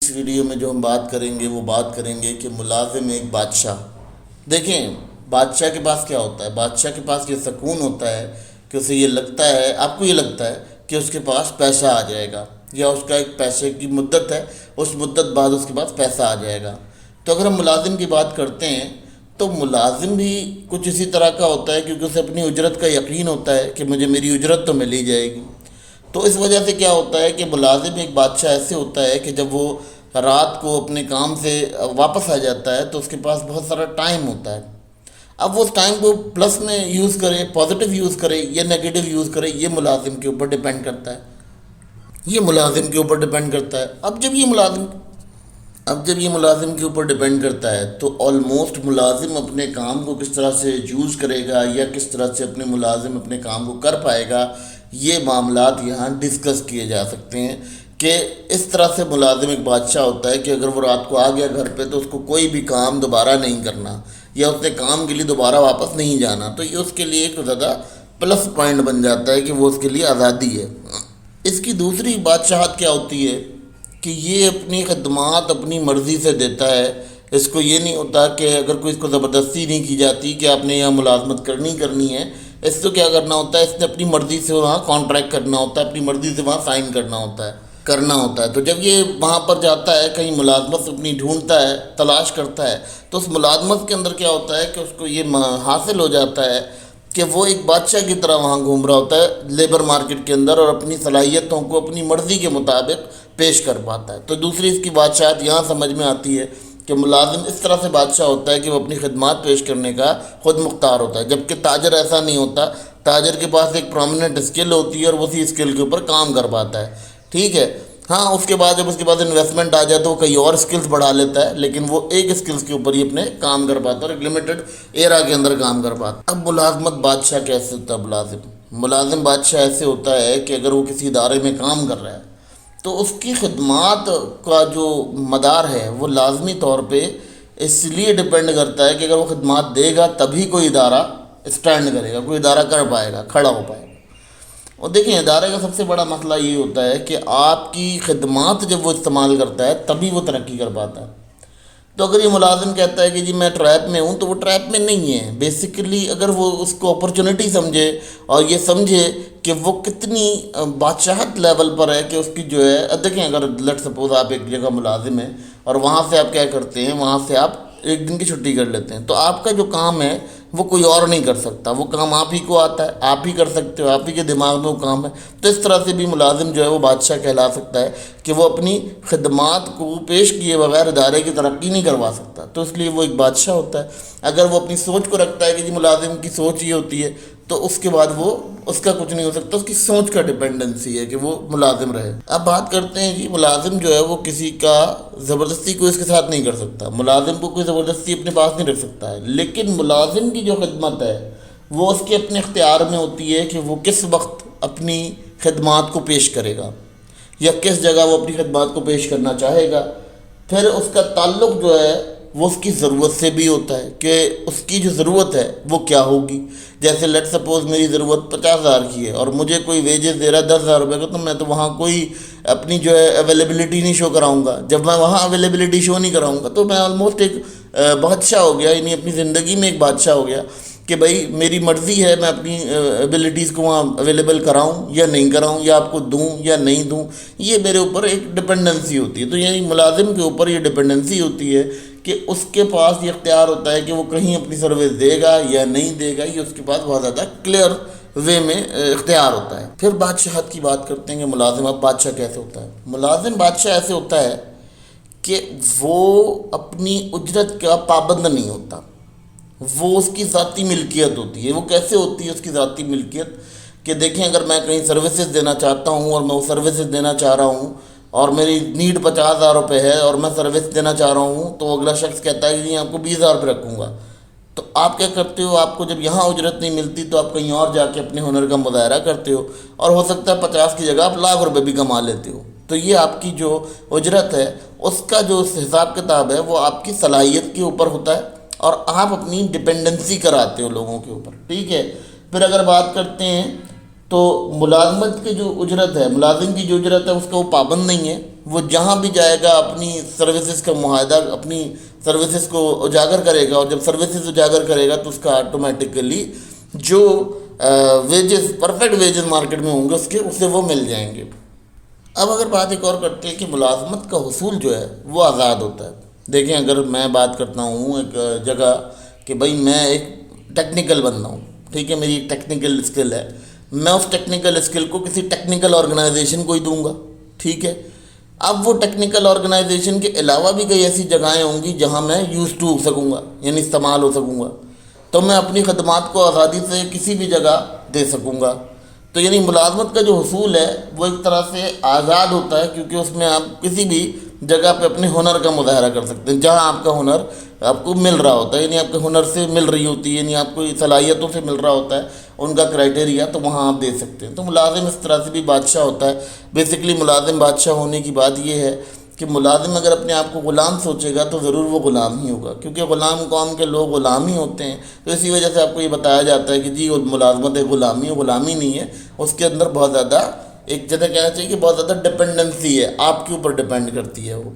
اس video میں جو ہم بات کریں گے وہ بات کریں گے کہ ملازم ایک بادشاہ. دیکھیں بادشاہ کے پاس کیا ہوتا ہے. بادشاہ کے پاس یہ سکون ہوتا ہے کہ اسے یہ لگتا ہے، آپ کو یہ لگتا ہے کہ اس کے پاس پیسہ آ جائے گا، یا اس کا ایک پیسے کی مدت ہے، اس مدت بعد اس کے پاس پیسہ آ جائے گا. تو اگر ہم ملازم کی بات کرتے ہیں تو ملازم بھی کچھ اسی طرح کا ہوتا ہے، کیونکہ اسے اپنی اجرت کا یقین ہوتا ہے کہ مجھے میری اجرت تو مل ہی جائے گی. تو اس وجہ سے کیا ہوتا ہے کہ ملازم ایک بادشاہ ایسے ہوتا ہے کہ جب وہ رات کو اپنے کام سے واپس آ جاتا ہے تو اس کے پاس بہت سارا ٹائم ہوتا ہے. اب وہ اس ٹائم کو پلس میں یوز کرے، پازیٹیو یوز کرے یا نیگیٹو یوز کرے، یہ ملازم کے اوپر ڈپینڈ کرتا ہے. یہ ملازم کے اوپر ڈپینڈ کرتا ہے. اب جب یہ ملازم کے اوپر ڈپینڈ کرتا ہے تو آلموسٹ ملازم اپنے کام کو کس طرح سے یوز کرے گا یا کس طرح سے اپنے ملازم اپنے کام کو کر پائے گا، یہ معاملات یہاں ڈسکس کیے جا سکتے ہیں. کہ اس طرح سے ملازم ایک بادشاہ ہوتا ہے کہ اگر وہ رات کو آ گیا گھر پہ تو اس کو کوئی بھی کام دوبارہ نہیں کرنا، یا اس نے کام کے لیے دوبارہ واپس نہیں جانا. تو یہ اس کے لیے ایک زیادہ پلس پوائنٹ بن جاتا ہے کہ وہ اس کے لیے آزادی ہے. اس کی دوسری بادشاہت کیا ہوتی ہے کہ یہ اپنی خدمات اپنی مرضی سے دیتا ہے. اس کو یہ نہیں ہوتا کہ اگر کوئی اس کو زبردستی نہیں کی جاتی کہ آپ نے یہاں ملازمت کرنی ہے. اس کو کیا کرنا ہوتا ہے، اس نے اپنی مرضی سے وہاں کانٹریکٹ کرنا ہوتا ہے، اپنی مرضی سے وہاں سائن کرنا ہوتا ہے. تو جب یہ وہاں پر جاتا ہے، کہیں ملازمت اپنی ڈھونڈتا ہے، تلاش کرتا ہے، تو اس ملازمت کے اندر کیا ہوتا ہے کہ اس کو یہ حاصل ہو جاتا ہے کہ وہ ایک بادشاہ کی طرح وہاں گھوم رہا ہوتا ہے لیبر مارکیٹ کے اندر، اور اپنی صلاحیتوں کو اپنی مرضی کے مطابق پیش کر پاتا ہے. تو دوسری اس کی بادشاہت یہاں سمجھ میں آتی ہے کہ ملازم اس طرح سے بادشاہ ہوتا ہے کہ وہ اپنی خدمات پیش کرنے کا خود مختار ہوتا ہے. جبکہ تاجر ایسا نہیں ہوتا. تاجر کے پاس ایک پرومیننٹ اسکل ہوتی ہے اور وہ اسی اسکل کے اوپر کام کر پاتا ہے. ٹھیک ہے، ہاں اس کے بعد جب اس کے پاس انویسٹمنٹ آ جائے تو وہ کئی اور اسکلس بڑھا لیتا ہے، لیکن وہ ایک اسکلس کے اوپر ہی اپنے کام کر پاتا ہے اور ایک لمیٹڈ ایرا کے اندر کام کر پاتا ہے. اب ملازمت بادشاہ کیسے ہوتا ہے؟ ملازم بادشاہ ایسے ہوتا ہے کہ اگر وہ کسی ادارے میں کام کر رہا ہے تو اس کی خدمات کا جو مدار ہے وہ لازمی طور پہ اس لیے ڈپینڈ کرتا ہے کہ اگر وہ خدمات دے گا تبھی کوئی ادارہ اسٹینڈ کرے گا، کوئی ادارہ کر پائے گا، کھڑا ہو پائے گا. اور دیکھیں ادارے کا سب سے بڑا مسئلہ یہ ہوتا ہے کہ آپ کی خدمات جب وہ استعمال کرتا ہے تبھی وہ ترقی کر پاتا ہے. تو اگر یہ ملازم کہتا ہے کہ جی میں ٹریپ میں ہوں، تو وہ ٹریپ میں نہیں ہے. بیسیکلی اگر وہ اس کو اپرچونٹی سمجھے اور یہ سمجھے کہ وہ کتنی بادشاہت لیول پر ہے کہ اس کی جو ہے، دیکھیں اگر لیٹ سپوز آپ ایک جگہ ملازم ہیں اور وہاں سے آپ کیا کرتے ہیں، وہاں سے آپ ایک دن کی چھٹی کر لیتے ہیں، تو آپ کا جو کام ہے وہ کوئی اور نہیں کر سکتا. وہ کام آپ ہی کو آتا ہے، آپ ہی کر سکتے ہو، آپ ہی کے دماغ میں وہ کام ہے. تو اس طرح سے بھی ملازم جو ہے وہ بادشاہ کہلا سکتا ہے کہ وہ اپنی خدمات کو پیش کیے بغیر ادارے کی ترقی نہیں کروا سکتا. تو اس لیے وہ ایک بادشاہ ہوتا ہے. اگر وہ اپنی سوچ کو رکھتا ہے کہ جی ملازم کی سوچ یہ ہوتی ہے، تو اس کے بعد وہ اس کا کچھ نہیں ہو سکتا. اس کی سوچ کا ڈپینڈنسی ہے کہ وہ ملازم رہے. اب بات کرتے ہیں جی ملازم جو ہے وہ کسی کا زبردستی کوئی اس کے ساتھ نہیں کر سکتا. ملازم کو کوئی زبردستی اپنے پاس نہیں رکھ سکتا ہے، لیکن ملازم کی جو خدمت ہے وہ اس کے اپنے اختیار میں ہوتی ہے کہ وہ کس وقت اپنی خدمات کو پیش کرے گا یا کس جگہ وہ اپنی خدمات کو پیش کرنا چاہے گا. پھر اس کا تعلق جو ہے وہ اس کی ضرورت سے بھی ہوتا ہے کہ اس کی جو ضرورت ہے وہ کیا ہوگی. جیسے لیٹ سپوز میری ضرورت 50,000 کی ہے اور مجھے کوئی ویجز دے رہا ہے 10,000 روپے کا، تو میں تو وہاں کوئی اپنی جو ہے اویلیبلٹی نہیں شو کراؤں گا. جب میں وہاں اویلیبلٹی شو نہیں کراؤں گا تو میں آلموسٹ ایک بادشاہ ہو گیا، یعنی اپنی زندگی میں ایک بادشاہ ہو گیا کہ بھائی میری مرضی ہے میں اپنی ایبلٹیز کو وہاں اویلیبل کراؤں یا نہیں کراؤں، یا آپ کو دوں یا نہیں دوں. یہ میرے اوپر ایک ڈپینڈنسی ہوتی ہے. تو یعنی ملازم کے اوپر یہ ڈپینڈنسی ہوتی ہے کہ اس کے پاس یہ اختیار ہوتا ہے کہ وہ کہیں اپنی سروس دے گا یا نہیں دے گا. یہ اس کے پاس بہت زیادہ کلیئر وے میں اختیار ہوتا ہے. پھر بادشاہت کی بات کرتے ہیں کہ ملازم اب بادشاہ کیسے ہوتا ہے. ملازم بادشاہ ایسے ہوتا ہے کہ وہ اپنی اجرت کا پابند نہیں ہوتا. وہ اس کی ذاتی ملکیت ہوتی ہے. وہ کیسے ہوتی ہے اس کی ذاتی ملکیت؟ کہ دیکھیں اگر میں کہیں سروسز دینا چاہتا ہوں اور میں وہ سروسز دینا چاہ رہا ہوں اور میری نیڈ 50,000 روپے ہے اور میں سروس دینا چاہ رہا ہوں، تو اگلا شخص کہتا ہے کہ آپ کو 20,000 روپے رکھوں گا. تو آپ کیا کرتے ہو؟ آپ کو جب یہاں اجرت نہیں ملتی تو آپ کہیں اور جا کے اپنے ہنر کا مظاہرہ کرتے ہو، اور ہو سکتا ہے 50 کی جگہ آپ لاکھ روپے بھی کما لیتے ہو. تو یہ آپ کی جو اجرت ہے اس کا جو حساب کتاب ہے وہ آپ کی صلاحیت کے اوپر ہوتا ہے، اور آپ اپنی ڈپینڈنسی کراتے ہو لوگوں کے اوپر. ٹھیک ہے. پھر اگر بات کرتے ہیں تو ملازمت کی جو اجرت ہے، ملازم کی جو اجرت ہے اس کا وہ پابند نہیں ہے، وہ جہاں بھی جائے گا اپنی سروسز کا معاہدہ، اپنی سروسز کو اجاگر کرے گا، اور جب سروسز اجاگر کرے گا تو اس کا آٹومیٹکلی جو ویجز، پرفیکٹ ویجز مارکیٹ میں ہوں گے اس کے، اسے وہ مل جائیں گے۔ اب اگر بات ایک اور کرتے ہیں کہ ملازمت کا حصول جو ہے وہ آزاد ہوتا ہے۔ دیکھیں اگر میں بات کرتا ہوں ایک جگہ کہ بھائی میں ایک ٹیکنیکل بندہ ہوں، ٹھیک ہے، میری ایک ٹیکنیکل اسکل ہے، میں اس ٹیکنیکل اسکل کو کسی ٹیکنیکل آرگنائزیشن کو ہی دوں گا، ٹھیک ہے۔ اب وہ ٹیکنیکل آرگنائزیشن کے علاوہ بھی کئی ایسی جگہیں ہوں گی جہاں میں یوز ٹو ہو سکوں گا، یعنی استعمال ہو سکوں گا، تو میں اپنی خدمات کو آزادی سے کسی بھی جگہ دے سکوں گا۔ تو یعنی ملازمت کا جو حصول ہے وہ ایک طرح سے آزاد ہوتا ہے، کیونکہ اس میں آپ کسی بھی جگہ پہ اپنے ہنر کا مظاہرہ کر سکتے ہیں، جہاں آپ کا ہنر آپ کو مل رہا ہوتا ہے، یعنی آپ کے ہنر سے مل رہی ہوتی ہے، یعنی آپ کو صلاحیتوں سے مل رہا ہوتا ہے ان کا کرائٹیریا، تو وہاں آپ دے سکتے ہیں۔ تو ملازم اس طرح سے بھی بادشاہ ہوتا ہے۔ بیسیکلی ملازم بادشاہ ہونے کی بات یہ ہے کہ ملازم اگر اپنے آپ کو غلام سوچے گا تو ضرور وہ غلام ہی ہوگا، کیونکہ غلام قوم کے لوگ غلام ہی ہوتے ہیں۔ تو اسی وجہ سے آپ کو یہ بتایا جاتا ہے کہ جی وہ ملازمت ایک غلامی ہے، غلامی نہیں ہے، اس کے اندر بہت زیادہ ایک جگہ کہنا چاہیے کہ بہت زیادہ ڈپینڈنسی ہے، آپ کے اوپر ڈپینڈ کرتی ہے وہ۔